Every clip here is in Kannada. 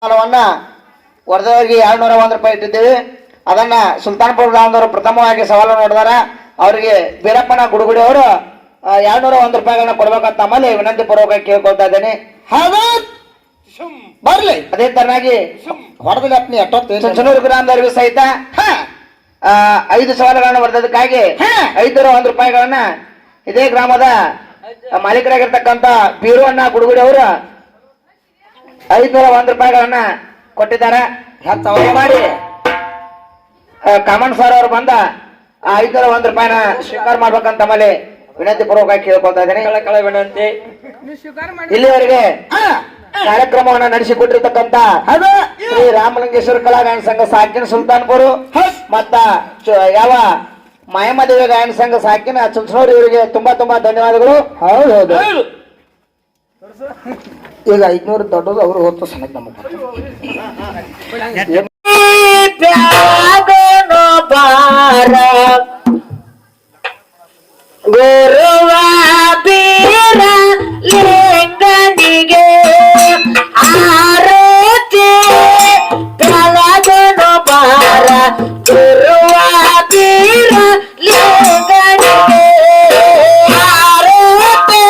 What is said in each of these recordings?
ಸಾಲವನ್ನ ವರದವರಿಗೆ 201 ರೂಪಾಯಿ ಇಟ್ಟಿದ್ದೇವೆ. ಅದನ್ನ ಸುಲ್ತಾನ್ಪುರ ಗ್ರಾಮದವರು ಪ್ರಥಮವಾಗಿ ಸವಾಲು ನೋಡಿದಾರ. ಅವರಿಗೆ ಬೀರಪ್ಪನ ಗುಡುಗುಡಿ ಅವರು 201 ರೂಪಾಯಿಗಳನ್ನ ಕೊಡ್ಬೇಕಂತ ಆಮೇಲೆ ವಿನಂತಿ ಪೂರ್ವಕ ಕೇಳ್ಕೊಳ್ತಾ ಇದ್ದೇನೆ. ಬರ್ಲಿ ಅದೇ ತರನಾಗಿ ಹೊಡೆದಲ್ಲಿ ಚುಂಚನೂರು ಗ್ರಾಮದವರಿಗೂ ಸಹಿತ 5 ಸವಾಲುಗಳನ್ನ ಬರೆದಕ್ಕಾಗಿ 501 ರೂಪಾಯಿಗಳನ್ನ ಇದೇ ಗ್ರಾಮದ ಮಾಲೀಕರಾಗಿರ್ತಕ್ಕಂಥ ಬೀರಣ್ಣ ಗುಡುಗುಡಿ ಅವರು 501 ರೂಪಾಯಿಗಳನ್ನ ಕೊಟ್ಟಿದ್ದಾರೆ. ಮಾಡಿ ಕಾಮನ್ ಸರ್ ಅವರು ಬಂದ 501 ರೂಪಾಯಿನ ಸ್ವೀಕಾರ ಮಾಡ್ಬೇಕಂತ ಆಮೇಲೆ ವಿನಂತಿ ಪೂರ್ವಕ ಕೇಳ್ಕೊಳ್ತಾ ಇದ್ದೇನೆ. ವಿನಂತಿ ಇಲ್ಲಿವರೆಗೆ ಕಾರ್ಯಕ್ರಮವನ್ನು ನಡೆಸಿಕೊಟ್ಟಿರ್ತಕ್ಕಂಥ ಶ್ರೀ ರಾಮಲಿಂಗೇಶ್ವರ ಕಲಾಗಾಯನ ಸಂಘ ಸಾಕಿನ ಸುಲ್ತಾನ್ಪುರ ಮತ್ತ ಯಾವ ಮಾಯಮದೇವಿ ಗಾಯನ ಸಂಘ ಸಾಕಿನ ಚುಂಚನೂರು ಇವರಿಗೆ ತುಂಬಾ ತುಂಬಾ ಧನ್ಯವಾದಗಳು. ಹೌದೌದು. ಈಗ 500 ದೊಡ್ಡದು ಅವರು ಹೊತ್ತು ಸಣ್ಣಕ್ಕೆ ನಮಗೆ ಗುರುವ ಬೀರ ಲಿಂಗನಿಗೆ ಆರತಿ ಬೆಳಗನು ಬಾರ ಗುರುವ ಬೀರ ಲಿಂಗನಿಗೆ ಆರತಿ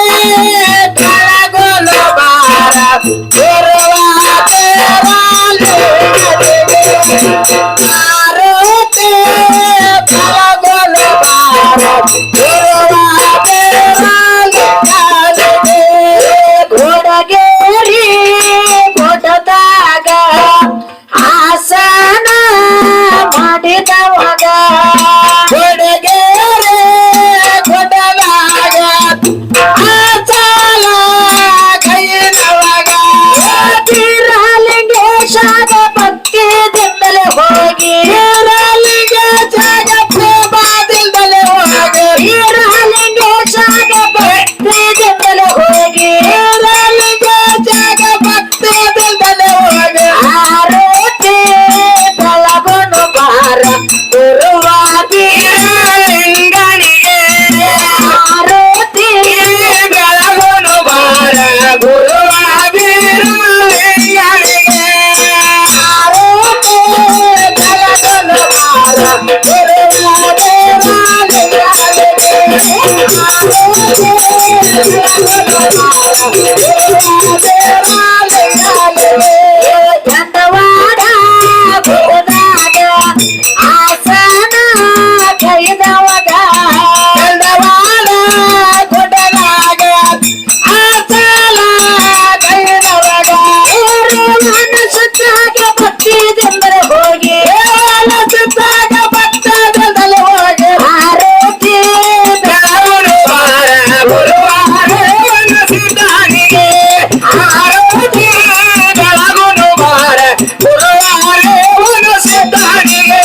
ಬೆಳಗನು ಬಾರ ಗುರುವ ಬೀರ ಲಿಂಗನಿಗೆ ಆರತಿ ಬೆಳಗನು ಬಾರ ಕೊಡಗೇರಿ ಕೊಡದಾಗ ಆಸನ ಮಾಡಿದವಾಗ ಕೊಡಗೇರಿ ಕೊಡದಾಗ ಆಸನ ಕೈನವಾಗ ಲಿಂಗೇಶಾಗ ಭಕ್ತಿದಿಂದಲೇ ಹೋಗಿ ಲಿಂಗೇಶಾಗ ಪ್ರೇಮದಿಂದಲೇ ಹೋಗಿ ಲಿಂಗೇಶಾಗ ಭಕ್ತಿದಿಂದಲೇ ಹೋಗಿ ಲಿಂಗೇಶಾಗ ಭಕ್ತಿದಿಂದಲೇ ಹೋಗಿ ಆರತಿ ಬೆಳಗನು ಬಾರ ಗುರುವಾಗಿ ಲಿಂಗನಿಗೆ ಆರತಿ ಬೆಳಗನು ಬಾರ ಗುರುವಾಗಿ ಲಿಂಗನಿಗೆ ಆರತಿ ಬೆಳಗನು ಬಾರ ಗುರುವಾಗಿ ಗಂಧವಾಡ ಗುರುದಾಗ ಆಸನ ಕೈದವಾಗ ಗಂಧವಾಡ ಗುಡದಾಗ ಆಸನ ಕೈದವಾಗ ಸುತ್ತಾಗ ಭಕ್ತಿದಿಂದಲೇ ಹೋಗಿ ಸುತ್ತಾಗ ಭಕ್ತದಿಂದಲೇ ಹೋಗಿ ಆರತಿ ಬೆಳಗನು ಬಾರ ಗುರುವಾರ ಸಿದ್ಧಾನಿಗೆ ಆರತಿ ಬೆಳಗನು ಬಾರ ಗುರುವಾರ ಸಿದ್ಧಾನಿಗೆ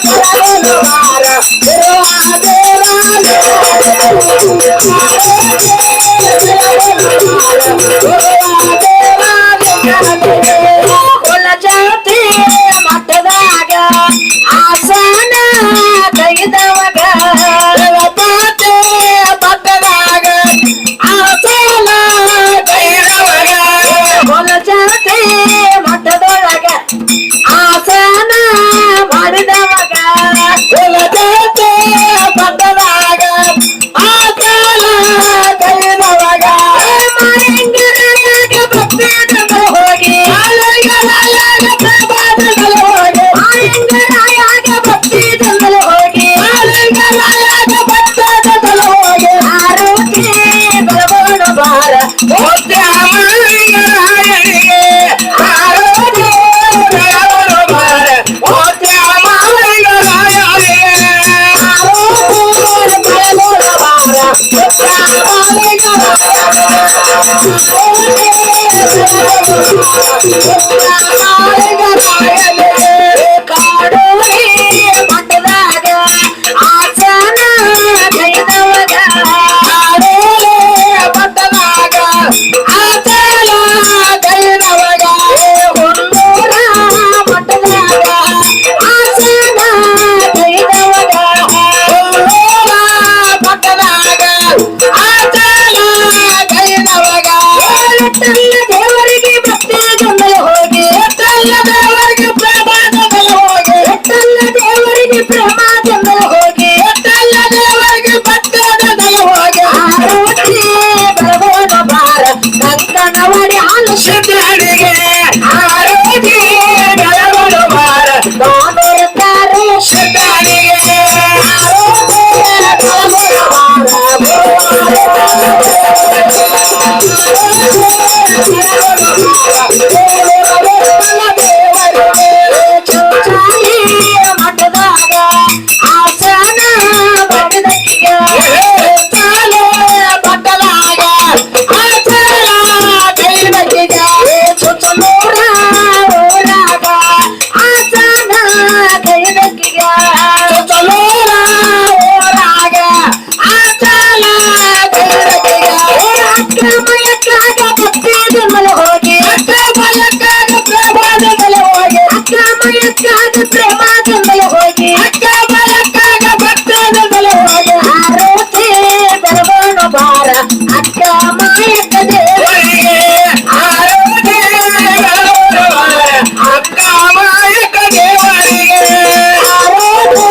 ಬೆಳಗನು ಬಾರ ಕುಲ ಜಾತಿ ಮಠದಾಗ ಆಸನ ಕೈದವಾಗ ಪಾತೆ ಮಠದಾಗ ಆಸನ ಕೈದವಾಗ ಕುಲ ಜಾತಿ ಮಠದೊಳಗ ಆಸನ ಮಾಡಿದವಾಗ ಕುಲ ಜಾತಿ ಮಠದಾಗ ಆಸನ ಕೈದವಾಗ ಮಾಯಂಗರಾಗ ಭಕ್ತಿಯಿಂದ ಹೋಗಿ ಮಾಯಂಗರಾಗ ಭಕ್ತಿದಿಂದಲೇ ಹೋಗಿ ಆರೋಗ್ಯ ಬೆಳಗನು ಬಾರ ರಾಯನಿಗೆ ಆರೋಗ್ಯ ಬೆಳಗನು ಬಾರ ಕಾಡೋರಿ ಮಠದಾಗ ಆಸನ ಕೈದವಾಗ ಮಠದಾಗ ಆಸನ ಕೈದವಾಗ ಹುಲ್ಲೂರ ಮಠದಾಗ ಆಸನ ಕೈದವಾಗ ಹುಲ್ಲೂರ ಮಠದಾಗ ಆಸನ ಕೈದವಾಗ ದೇವರಿಗೆ ಭಕ್ತಿ ಸಿದ್ಧನಿಗೆ ಆರೋಗ್ಯ ಬೆಳಗಳು ಬಾರ ಕಾಣುತ್ತಾರೆ ಸಿದ್ಧನಿಗೆ ಆರೋಗ್ಯ ಬೆಳಗಳು ಮಠದಾಗ ಆಸನ ಬಡದಕ್ಕಿಗೆ ಬಟ್ಟಲಾಗ ಆಸನ ಕೈಬಕ್ಕಿಗೆ ಸುತ್ತಲೂರ ಊರಾಗ ಆಸನ ಕೈಬಕ್ಕಿಗೆ ಸುತ್ತಲೂರ ಊರಾಗ ಆಸನ ಕೈಬಕ್ಕಿಗೆ ಅಕ್ರಮಯಕ್ಕಾಗ ಭಕ್ತಿದ ಮಲೆ ಹೋಗಿ ಅಕ್ರಮಯಕ್ಕಾಗ ಪ್ರಭಾದ ಮಲೆ ಹೋಗಿ ಅಕ್ರಮಯಕ್ಕಾಗ ಪ್ರಭಾದ ಮಲೆ ಹೋಗಿ ಅಕ್ರಮಯಕ್ಕಾಗ ಭಕ್ತಿದ ಮಲೆ ಹೋಗಿ ಆರೋತಿ ಬರಗೋಣ ಬಾರ ಅಕ್ಕ ಮಾಯಕ್ಕ ದೇವರಿಗೆ ಆರೋತಿ ಬರಗೋಣ ಬಾರ ಅಕ್ಕ ಮಾಯಕ್ಕ ದೇವರಿಗೆ ಆರೋತಿ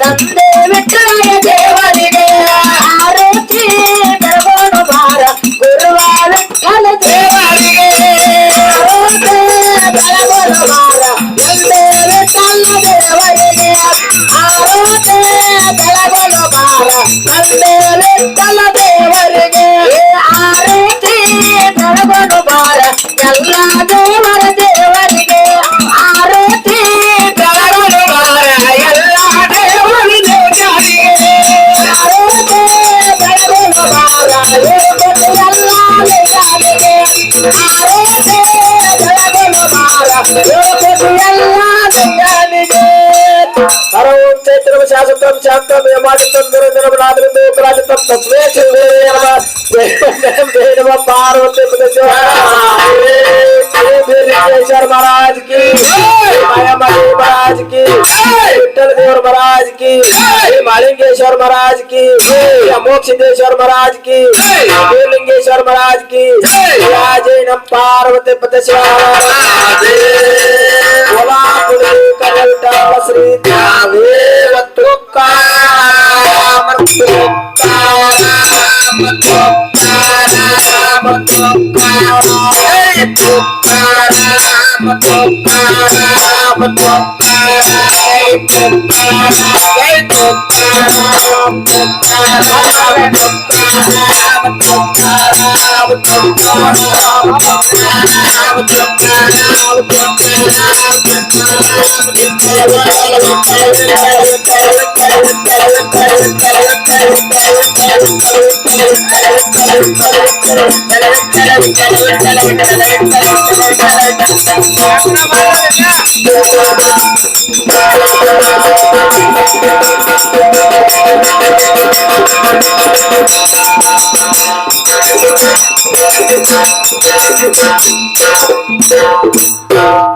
ತಂದೆ ವಿಠಲ ದೇವರಿಗೆ ಆರೋತಿ ಬೆಳಗೋಣ ಬಾರ ಗುರುವ ವಿಠಲ ದೇವರಿಗೆ ಆರೋತಿ ಬೆಳಗೋಣ ಬಾರ ತಂದೆ ವಿಠಲ ದೇವರಿಗೆ ಆರೋತಿ ಬೆಳಗೋಣ ಬಾರ ತಂದೆ ವಿಠಲ ದೇವರಿಗೆ ಆರೋತಿ ಬೆಳಗೋಣ ಬಾರ ಎಲ್ಲ ದೇವರ ದೇವರಿಗೆ ಆರೋತಿ ಬೆಳಗೋಣ ಬಾರ ಎಲ್ಲ चैत्र शासकम शांतम यमादितम निरंजनम नादृंदो उपराजितम तस्मै शिवे नमः पार्वती पतेश्वर महाराज की माया माली महाराज की विठल देवर महाराज की मालिंगेश्वर महाराज की मोक्षेश्वर महाराज की लिंगेश्वर महाराज की जय नम पार्वती पतेश्वर श्री देव तुकाराम Thank you.